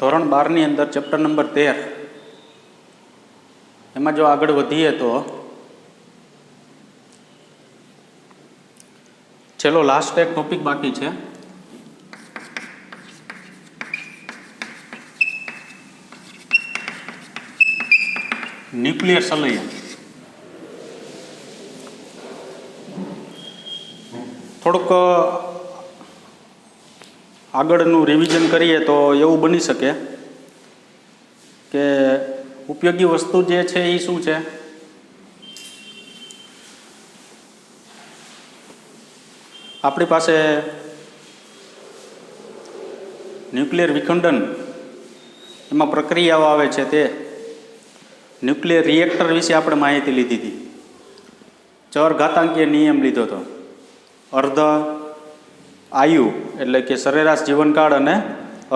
ધોરણ 12ની અંદર chapter number 13 એમાં જો આગળ વધીએ તો ચલો લાસ્ટ એક ટોપિક બાકી છે, ન્યુક્લિયર સંલયન. થોડુંક આગળનું રિવિઝન કરીએ તો એવું બની શકે કે ઉપયોગી વસ્તુ જે છે એ શું છે? આપણી પાસે ન્યુક્લિયર વિખંડન એમાં પ્રક્રિયાઓ આવે છે, તે ન્યુક્લિયર રિએક્ટર વિશે આપણે માહિતી લીધી હતી. ચરઘાતાંકીય નિયમ લીધો હતો, અર્ધ આયુ એટલે કે સરેરાશ જીવનકાળ અને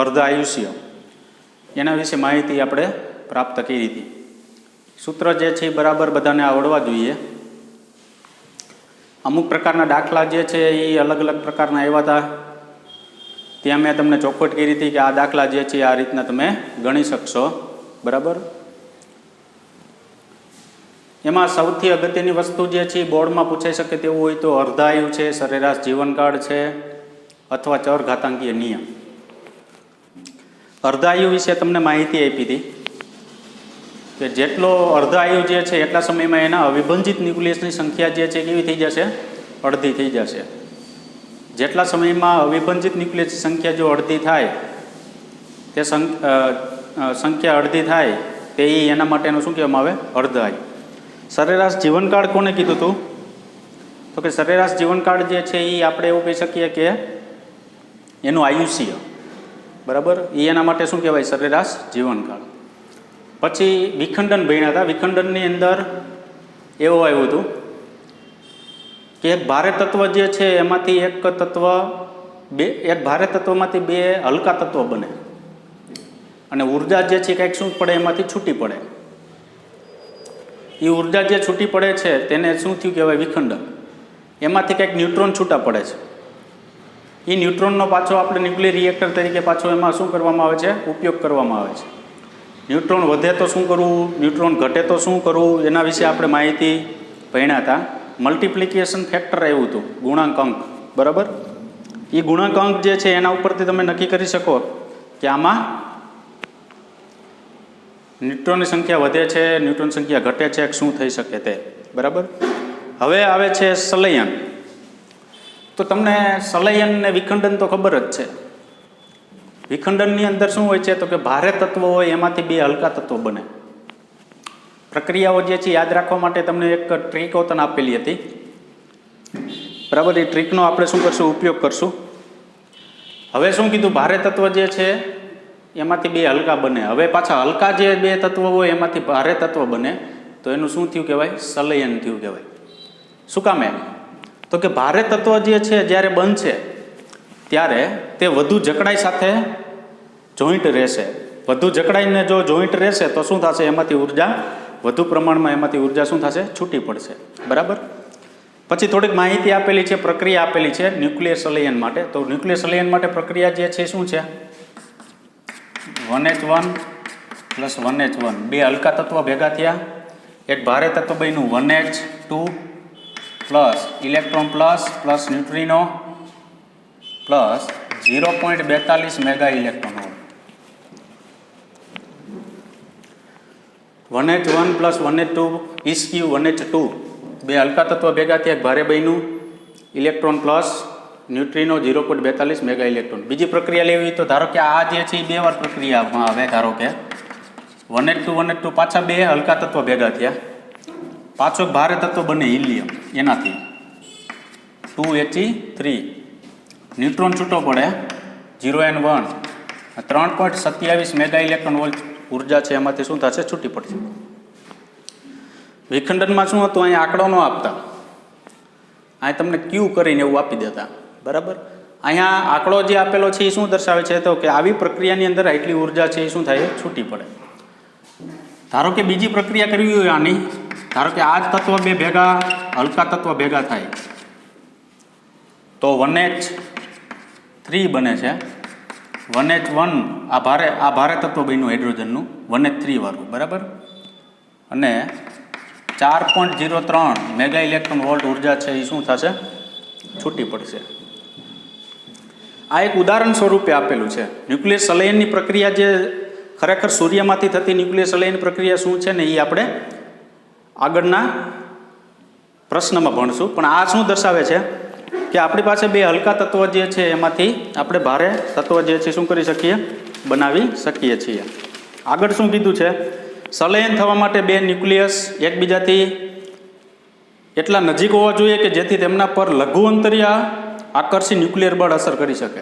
અર્ધ આયુષ્ય, એના વિશે માહિતી આપણે પ્રાપ્ત કરી હતી. સૂત્ર જે છે એ બરાબર બધાને આવડવા જોઈએ. અમુક પ્રકારના દાખલા જે છે એ અલગ અલગ પ્રકારના આવ્યા હતા, ત્યાં મેં તમને ચોખવટ કરી હતી કે આ દાખલા જે છે આ રીતના તમે ગણી શકશો. બરાબર. એમાં સૌથી અગત્યની વસ્તુ જે છે બોર્ડમાં પૂછાઈ શકે તેવું હોય તો અર્ધાયુ છે, સરેરાશ જીવનકાળ છે, અથવા ચરઘાતાંકીય નિયમ. અર્ધાયુ વિશે તમને માહિતી આપી હતી કે જેટલો અર્ધાયુ જે છે એટલા સમયમાં એના અવિભંજિત ન્યુક્લિયસની સંખ્યા જે છે કેવી થઈ જશે? અડધી થઈ જશે. જેટલા સમયમાં અવિભંજિત ન્યુક્લિયસની સંખ્યા જો અડધી થાય, તે સંખ્યા અડધી થાય તે એના માટેનું શું કહેવામાં આવે? અર્ધાયુ. સરેરાશ જીવનકાળ કોને કીધું હતું? તો કે સરેરાશ જીવનકાળ જે છે એ આપણે એવું કહી શકીએ કે એનું આયુષ્ય. બરાબર. એના માટે શું કહેવાય? સરેરાશ જીવનકાળ. પછી વિખંડન ભણ્યા હતા. વિખંડનની અંદર એવું આવ્યું હતું કે એક ભારે તત્વ જે છે એમાંથી એક ભારે તત્વમાંથી બે હલકા તત્વ બને અને ઉર્જા જે છે કંઈક શું પડે? એમાંથી છૂટી પડે. એ ઉર્જા જે છૂટી પડે છે તેને શું થયું કહેવાય? વિખંડન. એમાંથી કંઈક ન્યુટ્રોન છૂટા પડે છે. એ ન્યુટ્રોનનો પાછો આપણે ન્યુક્લિયર રિએક્ટર તરીકે પાછો એમાં શું કરવામાં આવે છે? ઉપયોગ કરવામાં આવે છે. ન્યુટ્રોન વધે તો શું કરવું? ન્યુટ્રોન ઘટે તો શું કરવું? એના વિશે આપણે માહિતી ભણ્યા હતા. મલ્ટિપ્લિકેશન ફેક્ટર આવ્યું હતું, ગુણાંક અંક. બરાબર. એ ગુણાંક અંક જે છે એના ઉપરથી તમે નક્કી કરી શકો કે આમાં ન્યુટ્રોનની સંખ્યા વધે છે, ન્યુટ્રોન સંખ્યા ઘટે છે, શું થઈ શકે તે. બરાબર. હવે આવે છે સંલયન. તો તમને સંલયન ને વિખંડન તો ખબર જ છે. વિખંડનની અંદર શું હોય છે? તો કે ભારે તત્વો હોય એમાંથી બે હલકા તત્વો બને. પ્રક્રિયાઓ જે છે યાદ રાખવા માટે તમને એક ટ્રીક તને આપેલી હતી. બરાબર. એ ટ્રીકનો આપણે શું કરશું? ઉપયોગ કરશું. હવે શું કીધું? ભારે તત્વ જે છે એમાંથી બે હલકા બને. હવે પાછા હલકા જે બે તત્વો હોય એમાંથી ભારે તત્વ બને, તો એનું શું થયું કહેવાય? સંલયન થયું કહેવાય. શું કામે? તો કે ભારે તત્વ જે છે જ્યારે બનશે ત્યારે તે વધુ જકડાઈ સાથે જોઈન્ટ રહેશે. વધુ જકડાઈને જો જોઈન્ટ રહેશે તો શું થશે? એમાંથી ઉર્જા વધુ પ્રમાણમાં એમાંથી ઉર્જા શું થશે? છૂટી પડશે. બરાબર. પછી થોડીક માહિતી આપેલી છે, પ્રક્રિયા આપેલી છે ન્યુક્લિયર સંલયન માટે. તો ન્યુક્લિયર સંલયન માટે પ્રક્રિયા જે છે શું છે? 1H1 પ્લસ 1H1 બે હલકા તત્વ ભેગા થયા, એક ભારે તત્વ બન્યું 1H2 plus electron plus neutrino plus 0.42 mega electron volt. 1H1 plus 1H2 ઇસ્ક્યુ 1H2 બે હલકા તત્વ ભેગા થયા, એક ભારે બન્યું electron plus neutrino 0.42 mega electron. બીજી પ્રક્રિયા લેવી તો ધારો કે આ જે છે એ બે વાર પ્રક્રિયામાં આવે. ધારો કે 1H2 પાછા બે હલકા તત્વ ભેગા થયા, પાછો એક ભારે તત્વ બને હિલિયમ, એનાથી 2He3 ન્યુટ્રોન છૂટો પડે 0N1 3.27 મેગા ઇલેક્ટ્રોન વોલ્ટ ઉર્જા છે એમાંથી શું થશે? છૂટી પડશે. વિખંડનમાં શું હતું? અહીંયા આંકડો ન આપતા, અહીં તમને ક્યુ કરીને એવું આપી દેતા. બરાબર. અહીંયા આંકડો જે આપેલો છે એ શું દર્શાવે છે? તો કે આવી પ્રક્રિયાની અંદર આટલી ઉર્જા છે એ શું થાય? છૂટી પડે. ધારો કે બીજી પ્રક્રિયા કરવી હોય આની, ધારો કે આ જ તત્વ બે ભેગા હલકા તત્વ ભેગા થાય તો 1H3 બને છે 1H1 આ ભારે તત્વ બન્યું હાઇડ્રોજનનું 1H3 વાળું, બરાબર. અને 4.03 મેગા ઇલેક્ટ્રોન વોલ્ટ ઉર્જા છે એ શું થશે? છૂટી પડશે. આ એક ઉદાહરણ સ્વરૂપે આપેલું છે. ન્યુક્લિયર સંલયનની પ્રક્રિયા જે ખરેખર સૂર્યમાંથી થતી ન્યુક્લિયર સંલયન પ્રક્રિયા શું છે ને એ આપણે આગળના પ્રશ્નમાં ભણશું. પણ આ શું દર્શાવે છે કે આપણી પાસે બે હલકા તત્વ જે છે એમાંથી આપણે ભારે તત્વ જે છે શું કરી શકીએ? બનાવી શકીએ છીએ. આગળ શું કીધું છે? સંલયન થવા માટે બે ન્યુક્લિયસ એકબીજાથી એટલા નજીક હોવા જોઈએ કે જેથી તેમના પર લઘુ અંતરીય આકર્ષી ન્યુક્લિયર બળ અસર કરી શકે.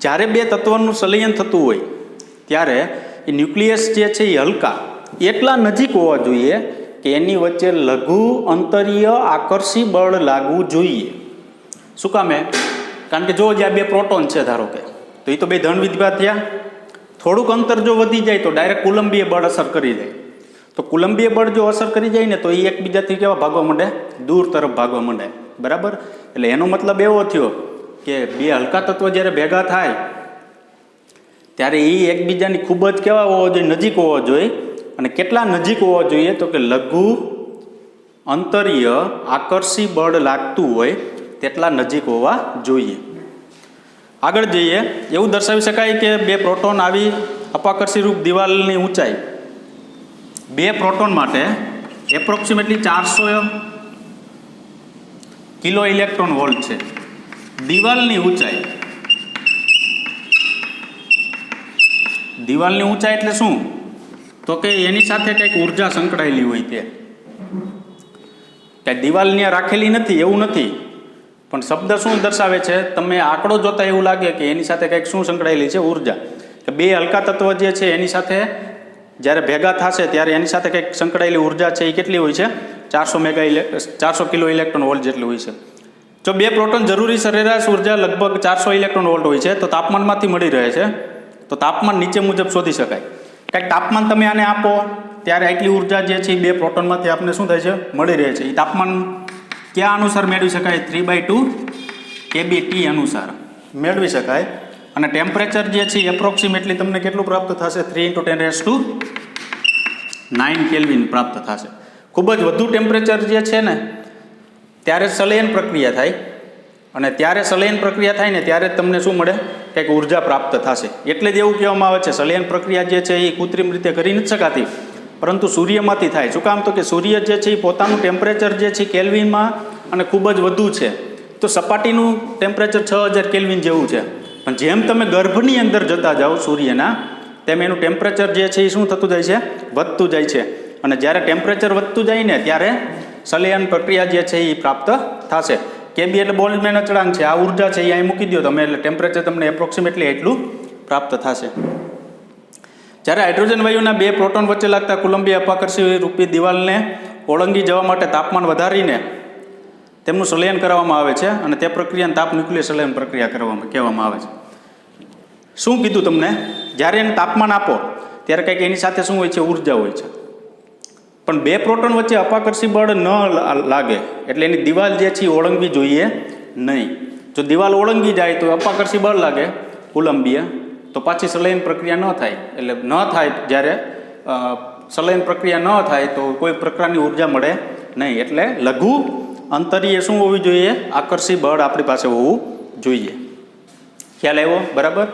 જ્યારે બે તત્વોનું સંલયન થતું હોય ત્યારે એ ન્યુક્લિયસ જે છે એ હલકા એટલા નજીક હોવા જોઈએ કે એની વચ્ચે લઘુ અંતરીય આકર્ષી બળ લાગવું જોઈએ. શું કામે? કારણ કે જો જ્યાં બે પ્રોટોન છે ધારો કે, તો એ તો બે ધન વિદ્યુત થયા. થોડુંક અંતર જો વધી જાય તો ડાયરેક્ટ કુલંબીય બળ અસર કરી જાય. તો કુલંબીય બળ જો અસર કરી જાય ને તો એ એકબીજાથી કેવા ભાગવા માંડે? દૂર તરફ ભાગવા માંડે, બરાબર. એટલે એનો મતલબ એવો થયો કે બે હલકા તત્વો જ્યારે ભેગા થાય ત્યારે એ એકબીજાની ખૂબ જ કેવા હોવા જોઈએ? નજીક હોવા જોઈએ. અને કેટલા નજીક હોવા જોઈએ? તો કે લઘુ અંતરીય આકર્ષી બળ લાગતું હોય તેટલા નજીક હોવા જોઈએ. આગળ જઈએ. એવું દર્શાવી શકાય કે બે પ્રોટોન આવી અપાકર્ષી રૂપ દિવાલની ઊંચાઈ બે પ્રોટોન માટે એપ્રોક્સિમેટલી 400 કિલો ઇલેક્ટ્રોન વોલ્ટ છે. દિવાલની ઊંચાઈ એટલે શું? તો કે એની સાથે કંઈક ઉર્જા સંકળાયેલી હોય. તે કંઈ દિવાલને રાખેલી નથી એવું નથી, પણ શબ્દ શું દર્શાવે છે? તમે આંકડો જોતા એવું લાગે કે એની સાથે કંઈક શું સંકળાયેલી છે? ઉર્જા. કે બે હલકા તત્વ જે છે એની સાથે જ્યારે ભેગા થશે ત્યારે એની સાથે કંઈક સંકળાયેલી ઉર્જા છે એ કેટલી હોય છે? 400 કિલો ઇલેક્ટ્રોન વોલ્ટ જેટલી હોય છે. જો બે પ્રોટોન જરૂરી સરેરાશ ઉર્જા લગભગ 400 ઇલેક્ટ્રોન વોલ્ટ હોય છે તો તાપમાનમાંથી મળી રહે છે. તો તાપમાન નીચે મુજબ શોધી શકાય. કંઈક તાપમાન તમે આને આપો ત્યારે આટલી ઉર્જા જે છે એ બે પ્રોટોનમાંથી આપણને શું થાય છે? મળી રહે છે. એ તાપમાન ક્યાં અનુસાર મેળવી શકાય? 3/2 kBT અનુસાર મેળવી શકાય. અને ટેમ્પરેચર જે છે એપ્રોક્સિમેટલી તમને કેટલું પ્રાપ્ત થશે? 3 × 10⁹ કેલ્વિન પ્રાપ્ત થશે. ખૂબ જ વધુ ટેમ્પરેચર જે છે ને ત્યારે સંલયન પ્રક્રિયા થાય, અને ત્યારે સંલયન પ્રક્રિયા થાય ને ત્યારે તમને શું મળે? કંઈક ઉર્જા પ્રાપ્ત થશે. એટલે જ એવું કહેવામાં આવે છે સંલયન પ્રક્રિયા જે છે એ કૃત્રિમ રીતે કરી નથી શકાતી, પરંતુ સૂર્યમાંથી થાય. શું કામ? તો કે સૂર્ય જે છે એ પોતાનું ટેમ્પરેચર જે છે કેલ્વિનમાં અને ખૂબ જ વધુ છે. તો સપાટીનું ટેમ્પરેચર 6000 કેલ્વિન જેવું છે. પણ જેમ તમે ગર્ભની અંદર જતા જાઓ સૂર્યના, તેમ એનું ટેમ્પરેચર જે છે એ શું થતું જાય છે? વધતું જાય છે. અને જ્યારે ટેમ્પરેચર વધતું જાય ને ત્યારે સંલયન પ્રક્રિયા જે છે એ પ્રાપ્ત થશે. કેબી એટલે બોલ્ટ્ઝમેન અચળાંક છે. આ ઉર્જા છે એ અહીં મૂકી દો તમે, એટલે ટેમ્પરેચર તમને એપ્રોક્સિમેટલી એટલું પ્રાપ્ત થશે. જ્યારે હાઇડ્રોજન વાયુના બે પ્રોટોન વચ્ચે લાગતા કુલંબીય અપાકર્ષી રૂપી દિવાલને ઓળંગી જવા માટે તાપમાન વધારીને તેમનું સંલયન કરવામાં આવે છે, અને તે પ્રક્રિયાને તાપ ન્યુક્લિયર સંલયન પ્રક્રિયા કહેવામાં આવે છે. શું કીધું તમને? જ્યારે એને તાપમાન આપો ત્યારે કંઈક એની સાથે શું હોય છે? ઉર્જા હોય છે. પણ બે પ્રોટોન વચ્ચે અપાકર્ષી બળ ન લાગે એટલે એની દિવાલ જે છે ઓળંગવી જોઈએ નહીં. જો દિવાલ ઓળંગી જાય તો અપાકર્ષી બળ લાગે કુલંબીય, તો પાછી સંલયન પ્રક્રિયા ન થાય. એટલે ન થાય, જ્યારે સંલયન પ્રક્રિયા ન થાય તો કોઈ પ્રકારની ઉર્જા મળે નહીં. એટલે લઘુ અંતરીય શું હોવી જોઈએ? આકર્ષી બળ આપણી પાસે હોવું જોઈએ. ખ્યાલ આવ્યો? બરાબર.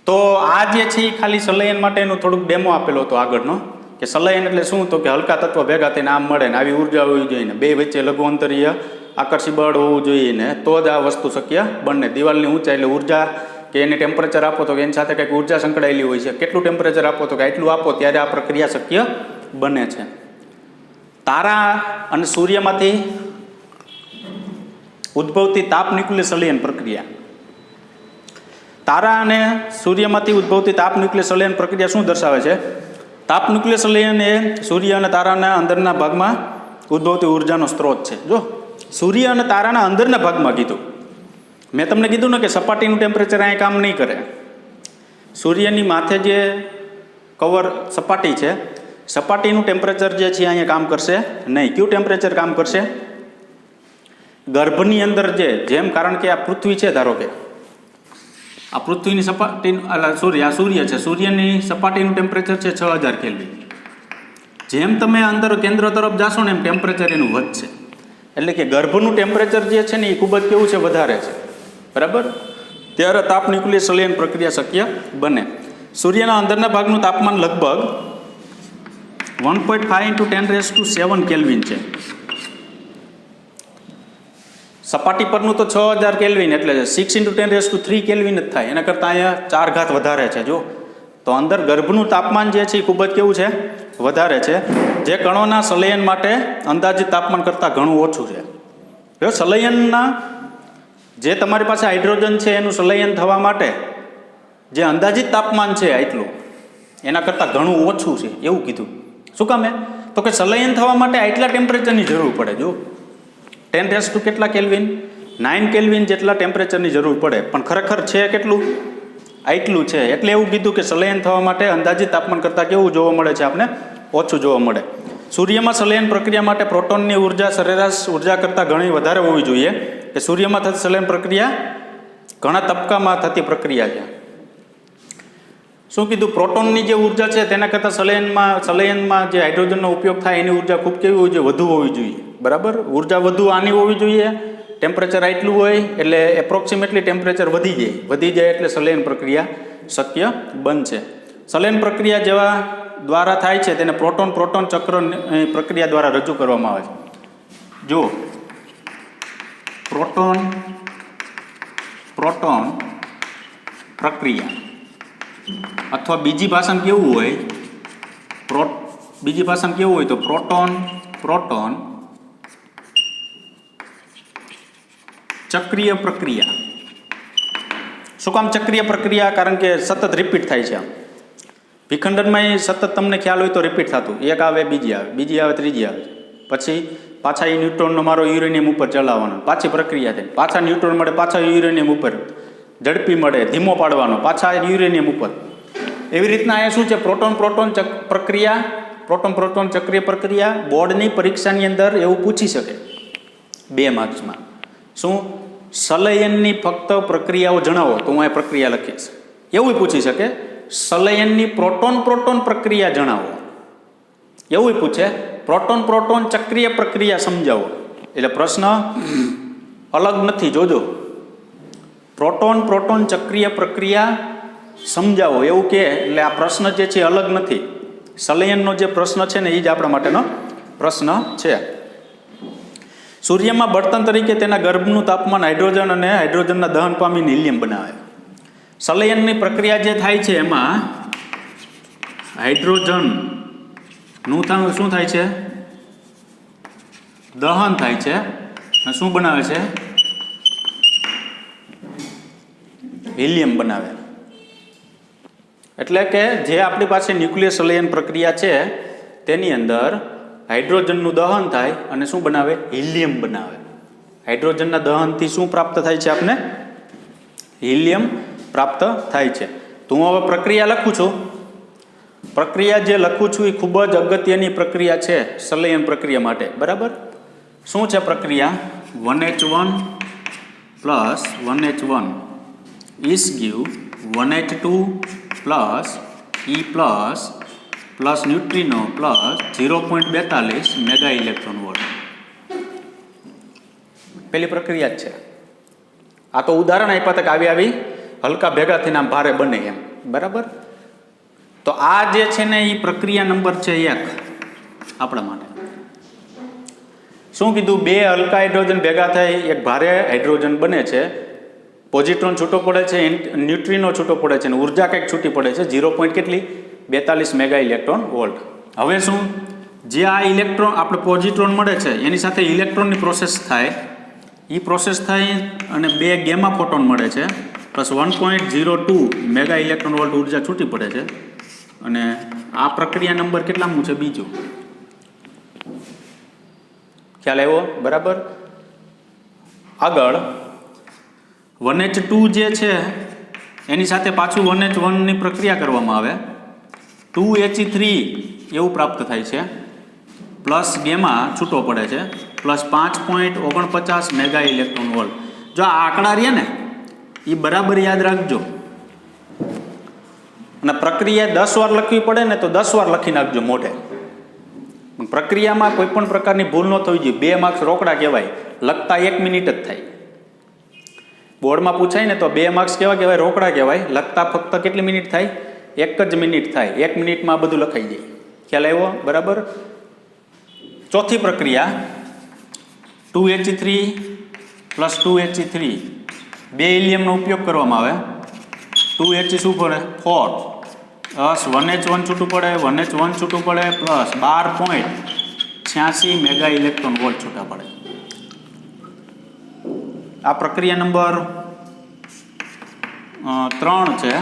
તો આ જે છે એ ખાલી સંલયન માટેનું થોડુંક ડેમો આપેલો હતો આગળનો, કે સંલયન એટલે શું? તો કે હલકા તત્વ ભેગા થઈને આમ મળે ને આવી ઉર્જા હોવી જોઈએ ને બે વચ્ચે લઘુ અંતરીય આકર્ષી બળ હોવું જોઈએ ને તો જ આ વસ્તુ શક્ય બને. દિવાલની ઊંચાઈ એટલે ઉર્જા કે એને ટેમ્પરેચર આપો તો કે એની સાથે કંઈક ઉર્જા સંકળાયેલી હોય છે. કેટલું ટેમ્પરેચર આપો તો કે આટલું આપો ત્યારે આ પ્રક્રિયા શક્ય બને છે. તારા અને સૂર્યમાંથી ઉદ્ભવતી તાપ ન્યુક્લિયર સંલયન પ્રક્રિયા. તારા અને સૂર્યમાંથી ઉદ્ભવતી તાપ ન્યુક્લિયર સંલયન પ્રક્રિયા શું દર્શાવે છે? તાપ ન્યુક્લિયર સંલયન એ સૂર્ય અને તારાના અંદરના ભાગમાં ઉદ્ભવતી ઉર્જાનો સ્ત્રોત છે. જો સૂર્ય અને તારાના અંદરના ભાગમાં કીધું, મેં તમને કીધું ને કે સપાટીનું ટેમ્પરેચર અહીંયા કામ નહીં કરે. સૂર્યની માથે જે કવર સપાટી છે, સપાટીનું ટેમ્પરેચર જે છે અહીંયા કામ કરશે નહીં. કયું ટેમ્પરેચર કામ કરશે? ગર્ભની અંદર જેમ કારણ કે આ પૃથ્વી છે ધારો કે, આ પૃથ્વીની સપાટી આ સૂર્ય છે, સૂર્યની સપાટીનું ટેમ્પરેચર છે 6000 કેલ્વિન. જેમ તમે અંદર કેન્દ્ર તરફ જાશો ને એમ ટેમ્પરેચર એનું વધશે. એટલે કે ગર્ભનું ટેમ્પરેચર જે છે ને એ ખૂબ જ કેવું છે, વધારે છે. બરાબર. ત્યારે તાપ ન્યુક્લિયર સંલયન પ્રક્રિયા શક્ય બને. સૂર્યના અંદરના ભાગનું તાપમાન લગભગ 1.5 × 10⁷ કેલ્વિન છે. સપાટી પરનું તો 6000 કેલ્વિન એટલે 6 × 10⁻³ કેલ્વિન જ થાય. એના કરતાં અહીંયા 4 ઘાત વધારે છે. જો તો અંદર ગર્ભનું તાપમાન જે છે એ ખૂબ જ કેવું છે, વધારે છે, જે કણોના સંલયન માટે અંદાજિત તાપમાન કરતાં ઘણું ઓછું છે. જો સંલયનના જે તમારી પાસે હાઇડ્રોજન છે એનું સંલયન થવા માટે જે અંદાજિત તાપમાન છે આટલું એના કરતાં ઘણું ઓછું છે એવું કીધું. શું કામે? તો કે સંલયન થવા માટે આટલા ટેમ્પરેચરની જરૂર પડે. જો 10⁻² કેટલા કેલ્વિન? 9 કેલ્વિન જેટલા ટેમ્પરેચરની જરૂર પડે, પણ ખરેખર છે કેટલું? આટલું છે. એટલે એવું કીધું કે સંલયન થવા માટે અંદાજિત તાપમાન કરતાં કેવું જોવા મળે છે આપણે? ઓછું જોવા મળે. સૂર્યમાં સંલયન પ્રક્રિયા માટે પ્રોટોનની ઉર્જા સરેરાશ ઉર્જા કરતાં ઘણી વધારે હોવી જોઈએ. કે સૂર્યમાં થતી સંલયન પ્રક્રિયા ઘણા તબક્કામાં થતી પ્રક્રિયા છે. શું કીધું? પ્રોટોનની જે ઉર્જા છે તેના કરતાં સંલયનમાં જે હાઇડ્રોજનનો ઉપયોગ થાય એની ઉર્જા ખૂબ કેવી હોવી જોઈએ? વધુ હોવી જોઈએ. બરાબર. ઉર્જા વધુ આની હોવી જોઈએ. ટેમ્પરેચર આટલું હોય એટલે એપ્રોક્સિમેટલી ટેમ્પરેચર વધી જાય એટલે સંલયન પ્રક્રિયા શક્ય બનશે. સંલયન પ્રક્રિયા જેવા દ્વારા થાય છે તેને પ્રોટોન ચક્ર પ્રક્રિયા દ્વારા રજૂ કરવામાં આવે છે. જો પ્રોટોન પ્રક્રિયા અથવા બીજી ભાષામાં કેવું હોય તો પ્રોટોન ચક્રીય પ્રક્રિયા. શું કામ ચક્રીય પ્રક્રિયા? કારણ કે સતત રિપીટ થાય છે. વિખંડનમાં સતત તમને ખ્યાલ હોય તો રિપીટ થતું, એક આવે બીજી આવે ત્રીજી આવે, પછી પાછા એ ન્યુટ્રોનનો મારો યુરેનિયમ ઉપર ચલાવવાનો, પાછી પ્રક્રિયા થાય, પાછા ન્યુટ્રોન મળે, પાછા યુરેનિયમ ઉપર ઝડપી મળે, ધીમો પાડવાનો, પાછા યુરેનિયમ ઉપર. એવી રીતના અહીંયા શું છે? પ્રોટોન ચક્રીય પ્રક્રિયા. બોર્ડની પરીક્ષાની અંદર એવું પૂછી શકે 2 માર્ક્સમાં. શું? સંલયનની ફક્ત પ્રક્રિયાઓ જણાવો, તો હું આ પ્રક્રિયા લખીશ. એવું પૂછી શકે સંલયનની પ્રોટોન પ્રક્રિયા જણાવો, એવું પૂછે. પ્રોટોન ચક્રીય પ્રક્રિયા સમજાવો. એટલે પ્રશ્ન અલગ નથી. જોજો, પ્રોટોન ચક્રીય પ્રક્રિયા સમજાવો એવું કે એટલે આ પ્રશ્ન જે છે અલગ નથી. સંલયનનો જે પ્રશ્ન છે ને એ જ આપણા માટેનો પ્રશ્ન છે. સૂર્યમાં બળતણ તરીકે તેના ગર્ભનું તાપમાન હાઇડ્રોજન અને હાઇડ્રોજનના દહન પામીને હિલિયમ બનાવે. સંલયનની પ્રક્રિયા જે થાય છે એમાં હાઇડ્રોજનનું શું થાય છે? દહન થાય છે. અને શું બનાવે છે? હિલિયમ બનાવે. એટલે કે જે આપણી પાસે ન્યુક્લિયર સંલયન પ્રક્રિયા છે તેની અંદર હાઇડ્રોજનનું દહન થાય અને શું બનાવે? હિલિયમ બનાવે. હાઇડ્રોજનના દહનથી શું પ્રાપ્ત થાય છે? આપને હિલિયમ પ્રાપ્ત થાય છે. તો હું હવે પ્રક્રિયા લખું છું. પ્રક્રિયા જે લખું છું એ ખૂબ જ અગત્યની પ્રક્રિયા છે સંલયન પ્રક્રિયા માટે. બરાબર. શું છે પ્રક્રિયા? 1H1 + 1H1 is give 1H2 + E plus neutrino plus 0.42 mega electron volt. પેલી પ્રક્રિયા જ છે. આ તો ઉદાહરણ આપ્યા હતા કે આવી હલકા ભેગા થઈને આમ ભારે બને એમ. બરાબર. તો આ જે છે ને એ પ્રક્રિયા નંબર છે 1 આપણા માટે. શું કીધું? 2 હલકા હાઇડ્રોજન ભેગા થઈ એક ભારે હાઇડ્રોજન બને છે. પોઝિટ્રોન છૂટો પડે છે, ન્યુટ્રિનો છૂટો પડે છે અને ઉર્જા કંઈક છૂટી પડે છે 0.42 મેગા ઇલેક્ટ્રોન વોલ્ટ. હવે શું? જે આ ઇલેક્ટ્રોન આપણે પોઝિટ્રોન મળે છે એની સાથે ઇલેક્ટ્રોનની પ્રોસેસ થાય. એ પ્રોસેસ થાય અને 2 ગેમા ફોટોન મળે છે પ્લસ 1.02 મેગા ઇલેક્ટ્રોન વોલ્ટ ઉર્જા છૂટી પડે છે. અને આ પ્રક્રિયા નંબર કેટલામું છે? બીજું. ખ્યાલ આવ્યો? બરાબર. આગળ 1H2 જે છે એની સાથે પાછું 1H1ની પ્રક્રિયા કરવામાં આવે. 2He3 એવું પ્રાપ્ત થાય છે. પ્લસ ગેમા છૂટો પડે છે પ્લસ 5.49 મેગા ઇલેક્ટ્રોન વોલ્ટ. જો આ આંકડા રહ્યા ને એ બરાબર યાદ રાખજો. અને પ્રક્રિયા 10 વાર લખવી પડે ને તો 10 વાર લખી નાખજો મોઢે. પ્રક્રિયામાં કોઈ પણ પ્રકારની ભૂલ ન થવી જોઈએ. 2 માર્ક્સ રોકડા કહેવાય, લખતા 1 મિનિટ જ થાય. બોર્ડમાં પૂછાય ને તો 2 માર્ક્સ કેવા કહેવાય? રોકડા કહેવાય. લખતા ફક્ત કેટલી મિનિટ થાય? 1 જ મિનિટ થાય. 1 મિનિટમાં બધું લખાઈ જાય. ખ્યાલ આવ્યો? બરાબર. ચોથી પ્રક્રિયા 2He3 + 2He3 2 હિલિયમનો ઉપયોગ કરવામાં આવે. 2He શું પડે? 4 1H1 છૂટું પડે, 1H1 છૂટું પડે પ્લસ 12.86 મેગા ઇલેક્ટ્રોન વોલ્ટ છૂટા પડે. આ પ્રક્રિયા નંબર 3 છે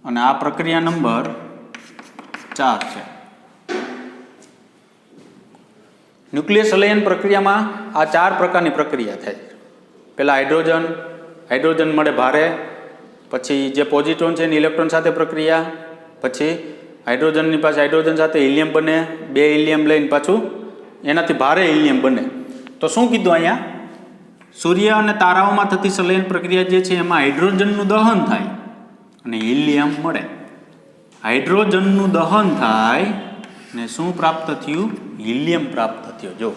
અને આ પ્રક્રિયા નંબર 4 છે. ન્યુક્લિયર સંલયન પ્રક્રિયામાં આ 4 પ્રકારની પ્રક્રિયા થાય. પહેલાં હાઇડ્રોજન મળે ભારે, પછી જે પોઝિટ્રોન છે એની ઇલેક્ટ્રોન સાથે પ્રક્રિયા, પછી હાઇડ્રોજનની પાસે હાઇડ્રોજન સાથે હિલિયમ બને, 2 હિલિયમ લઈને પાછું એનાથી ભારે હિલિયમ બને. તો શું કીધું અહીંયા? સૂર્ય અને તારાઓમાં થતી સંલયન પ્રક્રિયા જે છે એમાં હાઇડ્રોજનનું દહન થાય અને હિલિયમ મળે. હાઇડ્રોજનનું દહન થાય ને શું પ્રાપ્ત થયું? હિલિયમ પ્રાપ્ત થયો. જો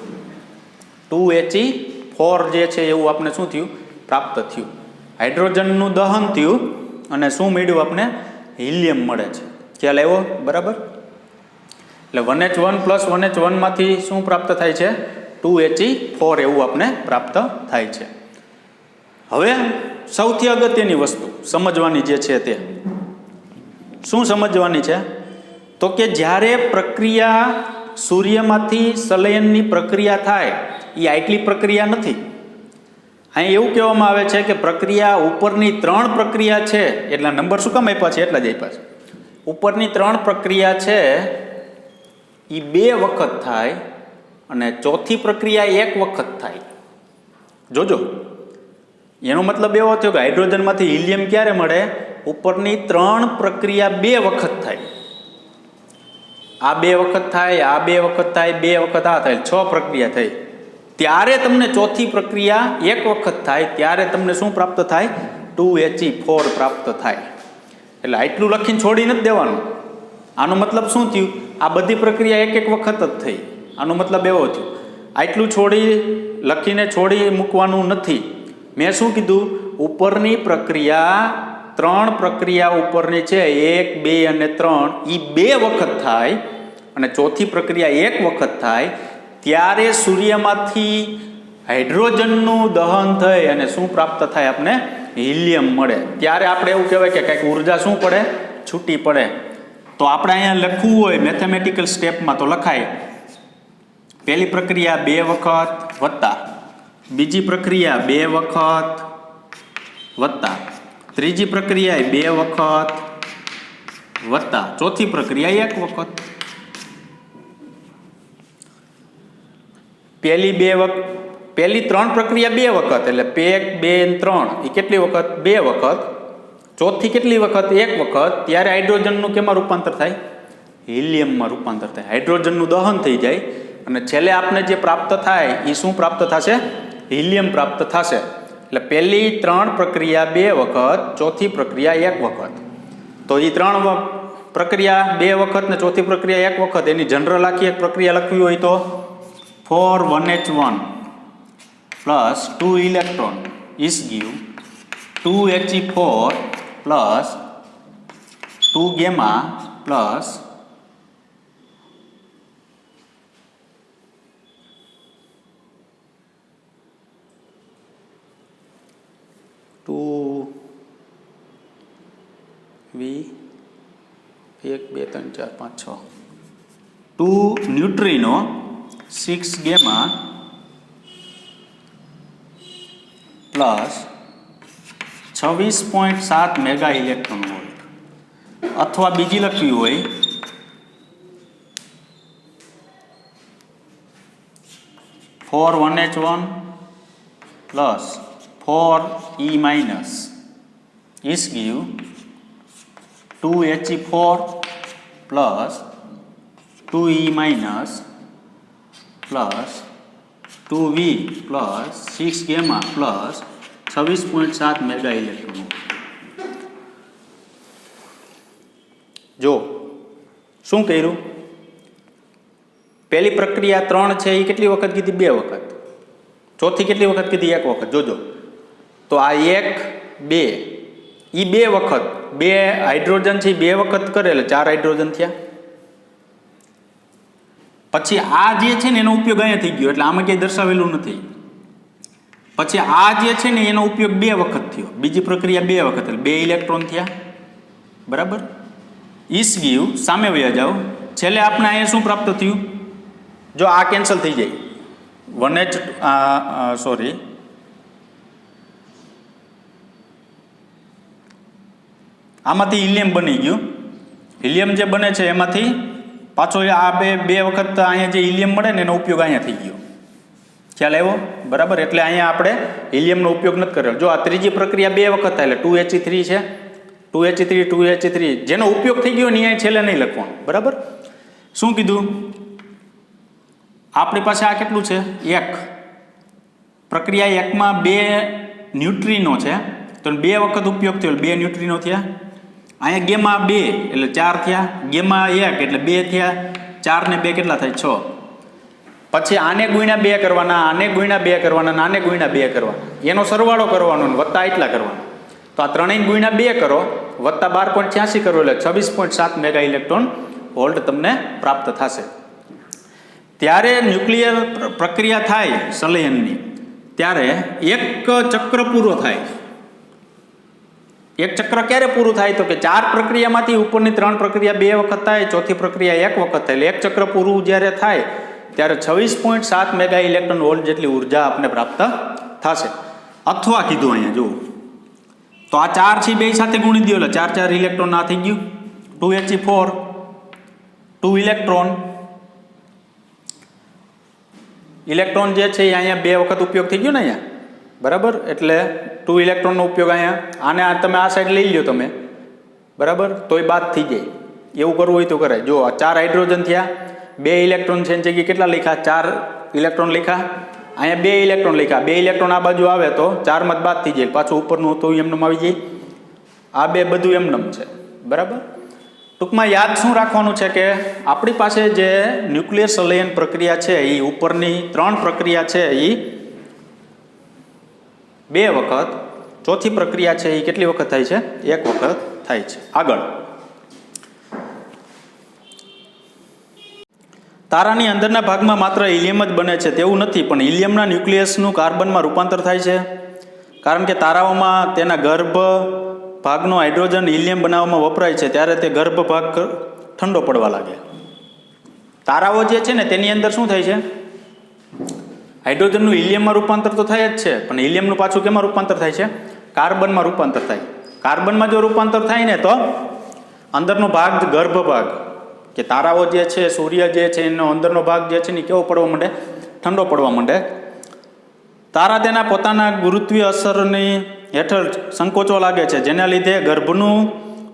2He4 જે છે એવું આપણે શું થયું? પ્રાપ્ત થયું. હાઇડ્રોજનનું દહન થયું અને શું મળ્યું? આપણે હિલિયમ મળે છે. ખ્યાલ આવ્યો? બરાબર. એટલે 1H1 + 1H1 માંથી શું પ્રાપ્ત થાય છે? 2He4 એવું આપણે પ્રાપ્ત થાય છે. હવે સૌથી અગત્યની વસ્તુ સમજવાની જે છે તે શું સમજવાની છે? તો કે જ્યારે પ્રક્રિયા સૂર્યમાંથી સંલયનની પ્રક્રિયા થાય એ આટલી પ્રક્રિયા નથી. અહીં એવું કહેવામાં આવે છે કે પ્રક્રિયા ઉપરની 3 પ્રક્રિયા છે, એટલા નંબર શું કામ આપ્યા છે? એટલા જ આપ્યા છે. ઉપરની 3 પ્રક્રિયા છે એ 2 વખત થાય અને ચોથી પ્રક્રિયા 1 વખત થાય. જોજો, એનો મતલબ એવો થયો કે હાઇડ્રોજનમાંથી હિલિયમ ક્યારે મળે? ઉપરની 3 પ્રક્રિયા 2 વખત થાય. આ 2 વખત થાય, આ 2 વખત થાય, 2 વખત આ થાય, 6 પ્રક્રિયા થઈ. ત્યારે તમને ચોથી પ્રક્રિયા 1 વખત થાય ત્યારે તમને શું પ્રાપ્ત થાય? 2He4 પ્રાપ્ત થાય. એટલે આટલું લખીને છોડી નથી દેવાનું. આનો મતલબ શું થયું? આ બધી પ્રક્રિયા 1 વખત જ થઈ. આનો મતલબ એવો થયો. આટલું લખીને છોડી મૂકવાનું નથી. મેં શું કીધું? ઉપરની પ્રક્રિયા 3 પ્રક્રિયા ઉપરની છે 1, 2 અને 3 એ 2 વખત થાય અને ચોથી પ્રક્રિયા 1 વખત થાય ત્યારે સૂર્યમાંથી હાઇડ્રોજનનું દહન થઈ અને શું પ્રાપ્ત થાય? આપણે હિલિયમ મળે. ત્યારે આપણે એવું કહેવાય કે કંઈક ઉર્જા શું પડે? છૂટી પડે. તો આપણે અહીંયા લખવું હોય મેથેમેટિકલ સ્ટેપમાં તો લખાય પહેલી પ્રક્રિયા 2 વખત વત્તા, બીજી પ્રક્રિયા 2 વખત વત્તા, ત્રીજી પ્રક્રિયા 2 વખત વત્તા, ચોથી પ્રક્રિયા 1 વખત. પહેલી 3 પ્રક્રિયા 2 વખત એટલે 1, 2, 3 એ કેટલી વખત? 2 વખત. ચોથી કેટલી વખત? 1 વખત. ત્યારે હાઇડ્રોજનનું કેમાં રૂપાંતર થાય? હિલિયમમાં રૂપાંતર થાય. હાઇડ્રોજનનું દહન થઈ જાય અને છેલ્લે આપણે જે પ્રાપ્ત થાય એ શું પ્રાપ્ત થશે? હિલિયમ પ્રાપ્ત થશે. એટલે પહેલી 3 પ્રક્રિયા 2 વખત, ચોથી પ્રક્રિયા 1 વખત. તો એ 3 પ્રક્રિયા 2 વખત ને ચોથી પ્રક્રિયા 1 વખત એની જનરલ આખી એક પ્રક્રિયા લખવી હોય તો 4 1H1 plus 2 electron is give 2He4 plus 2 gamma plus 2 V 1 2 3 4 5 6 2 neutrino 6 gamma plus 26.7 mega electron volt. અથવા બીજી લખવી હોય 4 1H1 plus 4E minus is give 2He4 plus 2E minus plus 2V plus 6 gamma plus 26.7 mega electron. જો શું કર્યું, પહેલી પ્રક્રિયા 3 છે એ કેટલી વખત કીધી? 2 વખત. ચોથી કેટલી વખત કીધી? 1 વખત. જોજો તો આ 1 2 એ 2 વખત, 2 હાઇડ્રોજન છે 2 વખત કરે એટલે 4 હાઇડ્રોજન થયા. પછી આ જે છે ને એનો ઉપયોગ અહીંયા થઈ ગયો એટલે આમાં ક્યાંય દર્શાવેલું નથી. પછી આ જે છે ને એનો ઉપયોગ 2 વખત થયો, બીજી પ્રક્રિયા 2 વખત એટલે 2 ઇલેક્ટ્રોન થયા. બરાબર. ઈસ ગયું, સામે વયા જાઓ. છેલ્લે આપણે અહીંયા શું પ્રાપ્ત થયું? જો આ કેન્સલ થઈ જાય, 1H સોરી આમાંથી હિલિયમ બની ગયું. હિલિયમ જે બને છે એમાંથી પાછો આ બે વખત અહીંયા જે હિલિયમ મળે ને એનો ઉપયોગ અહીંયા થઈ ગયો. ખ્યાલ આવ્યો? બરાબર. એટલે અહીંયા આપણે હિલિયમનો ઉપયોગ નથી કર્યો. જો આ ત્રીજી પ્રક્રિયા 2 વખત થાય એટલે 2He3 છે, 2He3 2He3 જેનો ઉપયોગ થઈ ગયો ને અહીંયા છેલ્લે નહીં લખવાનું. બરાબર. શું કીધું? આપણી પાસે આ કેટલું છે? 1. પ્રક્રિયા 1માં 2 ન્યુટ્રીનો છે તો 2 વખત ઉપયોગ થયો એટલે 2 ન્યુટ્રીનો થયા. અહીંયા ગેમા 2 એટલે 4 થયા, ગેમા 1 એટલે 2 થયા, 4 ને 2 કેટલા થાય? 6. પછી આને ગુણ્યા 2 કરવાના, આને ગુણ્યા 2 કરવાના, આને ગુણ્યા 2 કરવાના, એનો સરવાળો કરવાનો ને વત્તા એટલા કરવાના. તો આ ત્રણેય ગુણ્યા 2 કરો વત્તા 12.86 કરો એટલે 26.7 મેગા ઇલેક્ટ્રોન વોલ્ટ તમને પ્રાપ્ત થશે. ત્યારે ન્યુક્લિયર પ્રક્રિયા થાય સંલયનની, ત્યારે એક ચક્ર પૂરો થાય. એક ચક્ર ક્યારે પૂરું થાય? તો કે 4 પ્રક્રિયામાંથી ઉપરની 3 પ્રક્રિયા 2 વખત થાય, ચોથી પ્રક્રિયા 1 વખત થાય. એટલે એક ચક્ર પૂરું જ્યારે થાય ત્યારે 26.7 મેગા ઇલેક્ટ્રોન વોલ્ટ જેટલી ઉર્જા આપને પ્રાપ્ત થશે. અથવા કીધું અહીંયા જુઓ તો આ 4 છે 2 સાથે ગુણી દો એટલે 4 4 ઇલેક્ટ્રોન આ થઈ ગયું, 2He4 2 ઇલેક્ટ્રોન. ઇલેક્ટ્રોન જે છે એ અહીંયા 2 વખત ઉપયોગ થઈ ગયો ને અહીંયા. બરાબર. એટલે 2 ઇલેક્ટ્રોનનો ઉપયોગ અહીંયા, આને તમે આ સાઈડ લઈ લો તમે. બરાબર. તોય બાદ થઈ જાય. એવું કરવું હોય તો કરાય. જો આ 4 હાઇડ્રોજન થયા, 2 ઇલેક્ટ્રોન છે એની જગ્યાએ કેટલા લખ્યા? 4 ઇલેક્ટ્રોન લખ્યા. અહીંયા 2 ઇલેક્ટ્રોન લખ્યા, 2 ઇલેક્ટ્રોન આ બાજુ આવે તો 4 માં બાદ થઈ જાય, પાછું ઉપરનું હતું એમનેમ આવી જાય. આ 2 બધું એમનેમ છે. બરાબર. ટૂંકમાં યાદ શું રાખવાનું છે કે આપણી પાસે જે ન્યુક્લિયર સંલયન પ્રક્રિયા છે એ ઉપરની 3 પ્રક્રિયા છે એ 2 વખત, ચોથી પ્રક્રિયા છે એ કેટલી વખત થાય છે? 1 વખત થાય છે. આગળ તારાની અંદરના ભાગમાં માત્ર હિલિયમ જ બને છે તેવું નથી, પણ હિલિયમના ન્યુક્લિયસનું કાર્બનમાં રૂપાંતર થાય છે. કારણ કે તારાઓમાં તેના ગર્ભ ભાગનો હાઇડ્રોજન હિલિયમ બનાવવામાં વપરાય છે ત્યારે તે ગર્ભ ભાગ ઠંડો પડવા લાગે. તારાઓ જે છે ને તેની અંદર શું થાય છે? હાઇડ્રોજનનું હિલિયમમાં રૂપાંતર તો થાય જ છે, પણ હિલિયમનું પાછું કેમાં રૂપાંતર થાય છે? કાર્બનમાં રૂપાંતર થાય. કાર્બનમાં જો રૂપાંતર થાય ને તો અંદરનો ભાગ, ગર્ભ ભાગ કે તારાઓ જે છે, સૂર્ય જે છે એનો અંદરનો ભાગ જે છે ને કેવો પડવા માંડે? ઠંડો પડવા માંડે. તારા તેના પોતાના ગુરુત્વીય અસરની હેઠળ સંકોચવા લાગે છે, જેના લીધે ગર્ભનું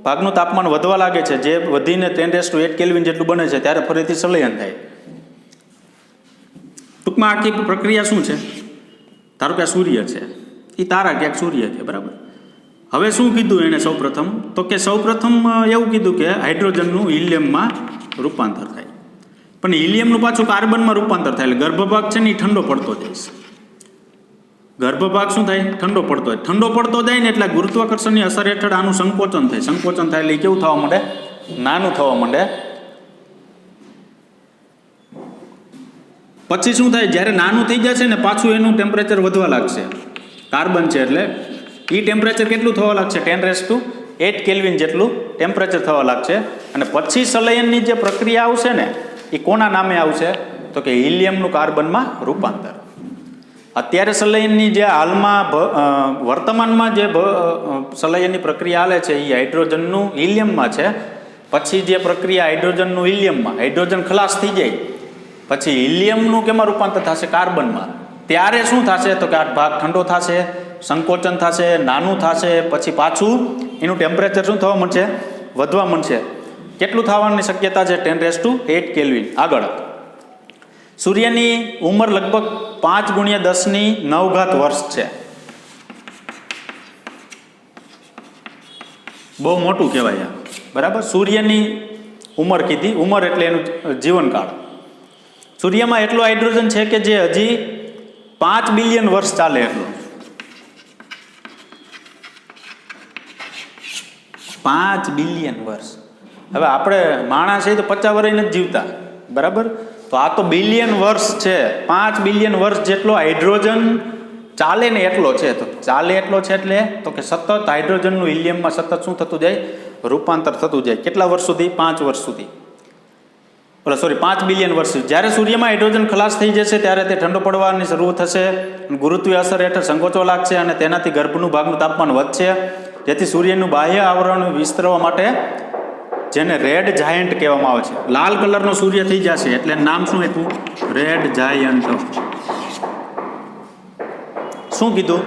ભાગનું તાપમાન વધવા લાગે છે, જે વધીને 10⁸ કેલ્વિન જેટલું બને છે. ત્યારે ફરીથી સંલયન થાય. ટૂંકમાં આખી પ્રક્રિયા શું છે? ધારો કે સૂર્ય છે, એ તારા ક્યાંક સૂર્ય છે. બરાબર. હવે શું કીધું એણે સૌપ્રથમ? તો કે સૌપ્રથમ એવું કીધું કે હાઇડ્રોજનનું હિલિયમમાં રૂપાંતર થાય, પણ હિલિયમનું પાછું કાર્બનમાં રૂપાંતર થાય. એટલે ગર્ભભાગ છે ને એ ઠંડો પડતો જાય. ગર્ભભાગ શું થાય? ઠંડો પડતો જાય. ઠંડો પડતો જાય ને એટલે ગુરુત્વાકર્ષણની અસર હેઠળ આનું સંકોચન થાય. સંકોચન થાય એટલે કેવું થવા માંડે? નાનું થવા માંડે. પછી શું થાય? જ્યારે નાનું થઈ જશે ને પાછું એનું ટેમ્પરેચર વધવા લાગશે. કાર્બન છે એટલે એ ટેમ્પરેચર કેટલું થવા લાગશે? 10⁸ કેલ્વિન જેટલું ટેમ્પરેચર થવા લાગશે. અને પછી સંલયનની જે પ્રક્રિયા આવશે ને એ કોના નામે આવશે? તો કે હિલિયમનું કાર્બનમાં રૂપાંતર. અત્યારે સંલયનની જે હાલમાં વર્તમાનમાં જે સંલયનની પ્રક્રિયા હાલે છે એ હાઇડ્રોજનનું હિલિયમમાં છે. પછી જે પ્રક્રિયા હાઇડ્રોજનનું હિલિયમમાં, હાઇડ્રોજન ખલાસ થઈ જાય પછી હિલિયમનું કેમાં રૂપાંતર થશે? કાર્બનમાં. ત્યારે શું થશે? તો કે આ ભાગ ઠંડો થશે, સંકોચન થશે, નાનું થશે, પછી પાછું એનું ટેમ્પરેચર શું થવા માંડશે? વધવા માંડશે. કેટલું થવાની શક્યતા છે? 10⁸ કેલ્વિન. આગળ સૂર્યની ઉંમર લગભગ 5 × 10⁹ વર્ષ છે. બહુ મોટું કહેવાય. બરાબર. સૂર્યની ઉંમર કીધી, ઉંમર એટલે એનું જીવનકાળ. સૂર્યમાં એટલો હાઇડ્રોજન છે કે જે હજી 5 બિલિયન વર્ષ ચાલે એટલું. 5 બિલિયન વર્ષ. હવે આપણે માણસ છે તો 50 વર્ષ નથી જીવતા, બરાબર. તો આ તો બિલિયન વર્ષ છે. 5 બિલિયન વર્ષ જેટલો હાઇડ્રોજન ચાલે ને એટલો છે. તો ચાલે એટલો છે એટલે તો કે સતત હાઇડ્રોજનનું હિલિયમમાં સતત શું થતું જાય? રૂપાંતર થતું જાય. કેટલા વર્ષ સુધી? 5 વર્ષ સુધી. 5 બિલિયન વર્ષ. જ્યારે સૂર્યમાં હાઇડ્રોજન ખલાસ થઈ જશે ત્યારે તે ઠંડો પડવાની શરૂ થશે, ગુરુત્વીય અસર હેઠળ સંકોચવા લાગશે અને તેનાથી ગર્ભનું ભાગનું તાપમાન વધશે, જેથી સૂર્યનું બાહ્ય આવરણ વિસ્તરવા માટે, જેને રેડ જાયન્ટ કહેવામાં આવે છે, લાલ કલરનો સૂર્ય થઈ જશે. એટલે નામ શું આપ્યું? Red giant. શું કીધું?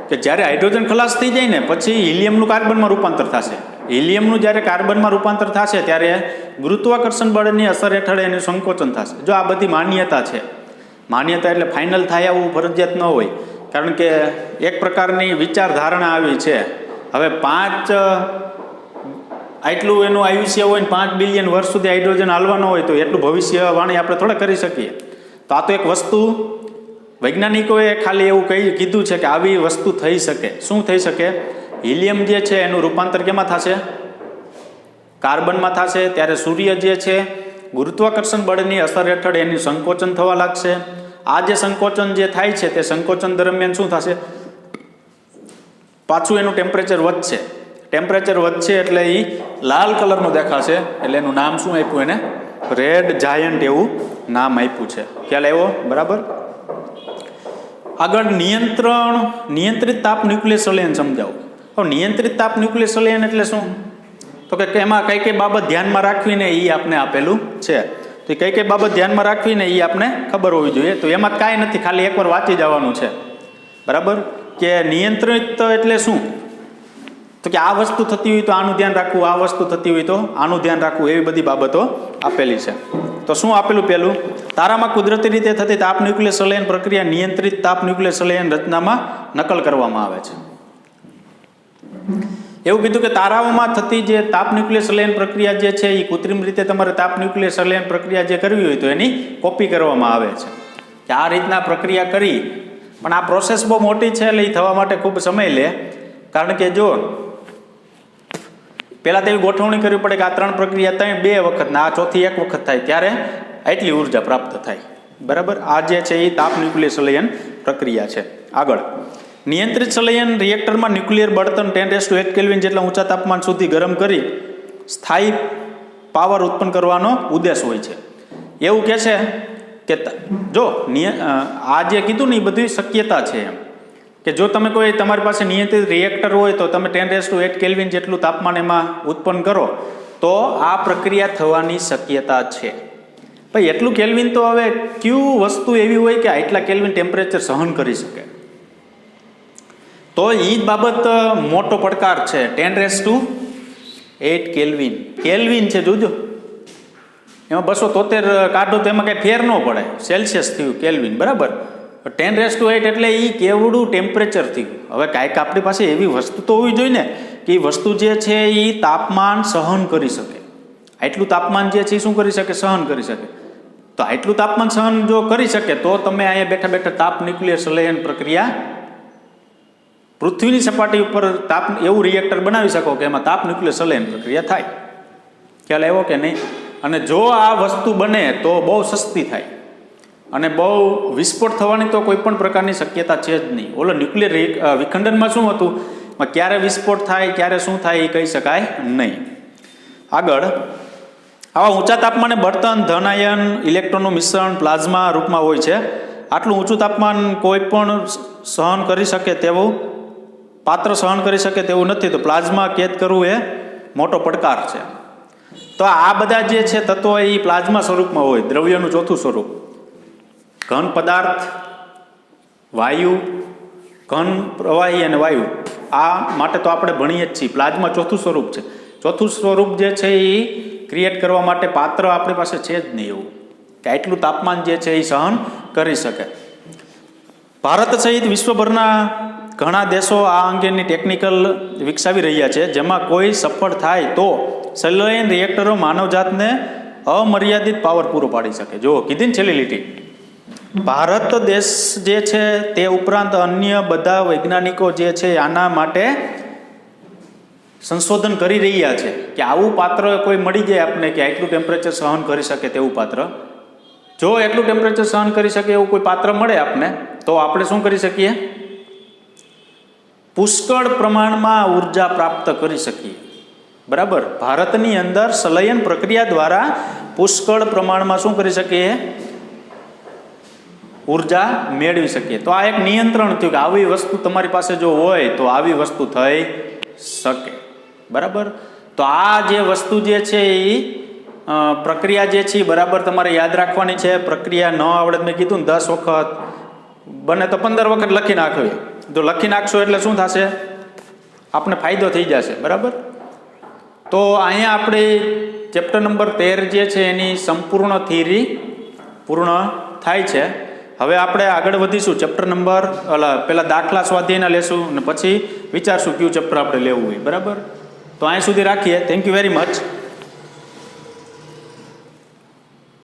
કે જ્યારે હાઇડ્રોજન ખલાસ થઈ જાય ને પછી હિલિયમનું કાર્બનમાં રૂપાંતર થશે. હિલિયમનું જ્યારે કાર્બનમાં રૂપાંતર થશે ત્યારે ગુરુત્વાકર્ષણ બળની અસર હેઠળ એનું સંકોચન થશે. જો આ બધી માન્યતા છે, માન્યતા એટલે ફાઇનલ થાય એવું ફરજિયાત ન હોય, કારણ કે એક પ્રકારની વિચારધારણા આવી છે. હવે આટલું એનું આયુષ્ય હોય ને 5 બિલિયન વર્ષ સુધી હાઇડ્રોજન હાલવાનો હોય તો એટલું ભવિષ્યવાણી આપણે થોડા કરી શકીએ. તો આ તો એક વસ્તુ વૈજ્ઞાનિકોએ ખાલી એવું કીધું છે કે આવી વસ્તુ થઈ શકે. શું થઈ શકે? હિલિયમ જે છે એનું રૂપાંતર કેમાં થશે? કાર્બનમાં થશે. ત્યારે સૂર્ય જે છે ગુરુત્વાકર્ષણ બળની અસર હેઠળ એનું સંકોચન થવા લાગશે. આ જે સંકોચન જે થાય છે તે સંકોચન દરમિયાન શું થશે? પાછું એનું ટેમ્પરેચર વધશે. ટેમ્પરેચર વધશે એટલે એ લાલ કલરનું દેખાશે. એટલે એનું નામ શું આપ્યું? એને રેડ જાયન્ટ એવું નામ આપ્યું છે. ખ્યાલ આવ્યો? બરાબર. આગળ નિયંત્રિત તાપ ન્યુક્લિયર સંલયન સમજાવું. હવે નિયંત્રિત તાપ ન્યુક્લિયર સંલયન એટલે શું? તો કે એમાં કઈ કઈ બાબત ધ્યાનમાં રાખવીને એ આપણે આપેલું છે. તો કઈ કઈ બાબત ધ્યાનમાં રાખવીને એ આપણે ખબર હોવી જોઈએ. તો એમાં કાંઈ નથી, ખાલી એકવાર વાંચી જવાનું છે, બરાબર. કે નિયંત્રિત એટલે શું? તો કે આ વસ્તુ થતી હોય તો આનું ધ્યાન રાખવું, આ વસ્તુ થતી હોય તો આનું ધ્યાન રાખવું, એવી બધી બાબતો આપેલી છે. તો શું આપેલું? પહેલું, તારામાં કુદરતી રીતે થતી તાપ ન્યુક્લિયર સંલયન પ્રક્રિયા નિયંત્રિત તાપ ન્યુક્લિયર સંલયન રચનામાં નકલ કરવામાં આવે છે. એવું કીધું કે તારાઓમાં થતી જે તાપ ન્યુક્લિયર સંલયન પ્રક્રિયા જે છે એ કૃત્રિમ રીતે તમારે તાપ ન્યુક્લિયર સંલયન પ્રક્રિયા જે કરવી હોય તો એની કોપી કરવામાં આવે છે. કે આ રીતના પ્રક્રિયા કરી, પણ આ પ્રોસેસ બહુ મોટી છે એટલે એ થવા માટે ખૂબ સમય લે. કારણ કે જો પહેલાં તો એવી ગોઠવણી કરવી પડે કે આ 3 પ્રક્રિયા 2 વખત ને આ ચોથી 1 વખત થાય ત્યારે આટલી ઉર્જા પ્રાપ્ત થાય, બરાબર. આ જે છે એ તાપ ન્યુક્લિયર સંલયન પ્રક્રિયા છે. આગળ, નિયંત્રિત સંલયન રિએક્ટરમાં ન્યુક્લિયર બળતણ 10⁸ કેલ્વિન જેટલા ઊંચા તાપમાન સુધી ગરમ કરી સ્થાયી પાવર ઉત્પન્ન કરવાનો ઉદ્દેશ હોય છે. એવું કહે છે કે જો આ જે કીધું ને એ બધી શક્યતા છે એમ, કે જો તમે કોઈ તમારી પાસે નિયંત્રિત રિએક્ટર હોય તો તમે 10⁸ કેલ્વિન જેટલું તાપમાન એમાં ઉત્પન્ન કરો તો આ પ્રક્રિયા થવાની શક્યતા છે. ભાઈ એટલું કેલ્વિન તો હવે કયું વસ્તુ એવી હોય કે આટલા કેલ્વિન ટેમ્પરેચર સહન કરી શકે? તો એ જ બાબત મોટો પડકાર છે. 10⁸ કેલ્વિન છે, જોજો એમાં 273 કાઢો તો એમાં કંઈ ફેર ન પડે. સેલ્સિયસ થયું કેલ્વિન, બરાબર. 10⁸ એટલે એ કેવડું ટેમ્પરેચર થયું. હવે કાંઈક આપણી પાસે એવી વસ્તુ તો હોવી જોઈએ ને કે એ વસ્તુ જે છે એ તાપમાન સહન કરી શકે. આટલું તાપમાન જે છે એ શું કરી શકે? સહન કરી શકે. તો આટલું તાપમાન સહન જો કરી શકે તો તમે અહીંયા બેઠા બેઠા તાપ ન્યુક્લિયર સંલયન પ્રક્રિયા પૃથ્વીની સપાટી ઉપર તાપ એવું રિએક્ટર બનાવી શકો કે એમાં તાપ ન્યુક્લિયર સંલયન પ્રક્રિયા થાય. ખ્યાલ આવ્યો કે નહીં? અને જો આ વસ્તુ બને તો બહુ સસ્તી થાય અને બહુ વિસ્ફોટ થવાની તો કોઈ પણ પ્રકારની શક્યતા છે જ નહીં. ઓલો ન્યુક્લિયર વિખંડનમાં શું હતું? ક્યારે વિસ્ફોટ થાય, ક્યારે શું થાય એ કહી શકાય નહીં. આગળ, આવા ઊંચા તાપમાને બળતણ, ધન આયન, ઇલેક્ટ્રોનનું મિશ્રણ પ્લાઝમા રૂપમાં હોય છે. આટલું ઊંચું તાપમાન કોઈ પણ સહન કરી શકે તેવું પાત્ર સહન કરી શકે તેવું નથી. તો પ્લાઝમા કેદ કરવું એ મોટો પડકાર છે. તો આ બધા જે છે તત્વો એ પ્લાઝમા સ્વરૂપમાં હોય, દ્રવ્યનું ચોથું સ્વરૂપ. ઘન પદાર્થ, વાયુ, ઘન પ્રવાહી અને વાયુ, આ માટે તો આપણે ભણીએ જ છીએ. પ્લાઝમા ચોથું સ્વરૂપ છે. ચોથું સ્વરૂપ જે છે એ ક્રિએટ કરવા માટે પાત્ર આપણી પાસે છે જ નહીં એવું કે આટલું તાપમાન જે છે એ સહન કરી શકે. ભારત સહિત વિશ્વભરના ઘણા દેશો આ અંગેની ટેકનિકલ વિકસાવી રહ્યા છે, જેમાં કોઈ સફળ થાય તો સલયન રિએક્ટરો માનવજાતને અમર્યાદિત પાવર પૂરો પાડી શકે. જો કીધી ને છેલ્લી લીટી, ભારત દેશ જે છે તે ઉપરાંત અન્ય બધા વૈજ્ઞાનિકો જે છે આના માટે સંશોધન કરી રહ્યા છે કે આવું પાત્ર કોઈ મળી જાય આપને કે આટલું ટેમ્પરેચર સહન કરી શકે તેવું પાત્ર. જો એટલું ટેમ્પરેચર સહન કરી શકે એવું કોઈ પાત્ર મળે આપને, તો આપણે શું કરી શકીએ? પુષ્કળ પ્રમાણમાં ઉર્જા પ્રાપ્ત કરી શકીએ. બરાબર, ભારતની અંદર સંલયન પ્રક્રિયા દ્વારા પુષ્કળ પ્રમાણમાં શું કરી શકીએ? ઉર્જા મેળવી શકીએ. તો આ એક નિયંત્રણ થયું કે આવી વસ્તુ તમારી પાસે જો હોય તો આવી વસ્તુ થઈ શકે. બરાબર, તો આ જે વસ્તુ જે છે એ પ્રક્રિયા જે છે બરાબર તમારે યાદ રાખવાની છે. પ્રક્રિયા ન આવડે મેં કીધું ને 10 વખત બને તો 15 વખત લખી નાખવી. જો લખી નાખશો એટલે શું થશે? આપણે ફાયદો થઈ જશે. બરાબર, તો અહીંયા આપણે ચેપ્ટર નંબર 13 જે છે એની સંપૂર્ણ થિયરી પૂર્ણ થાય છે. હવે આપણે આગળ વધીશું ચેપ્ટર નંબર પેલા દાખલા સ્વાધ્યાયના લેશું અને પછી વિચારશું કયું ચેપ્ટર આપણે લેવું હોય. બરાબર, તો અહીં સુધી રાખીએ. Thank you very much.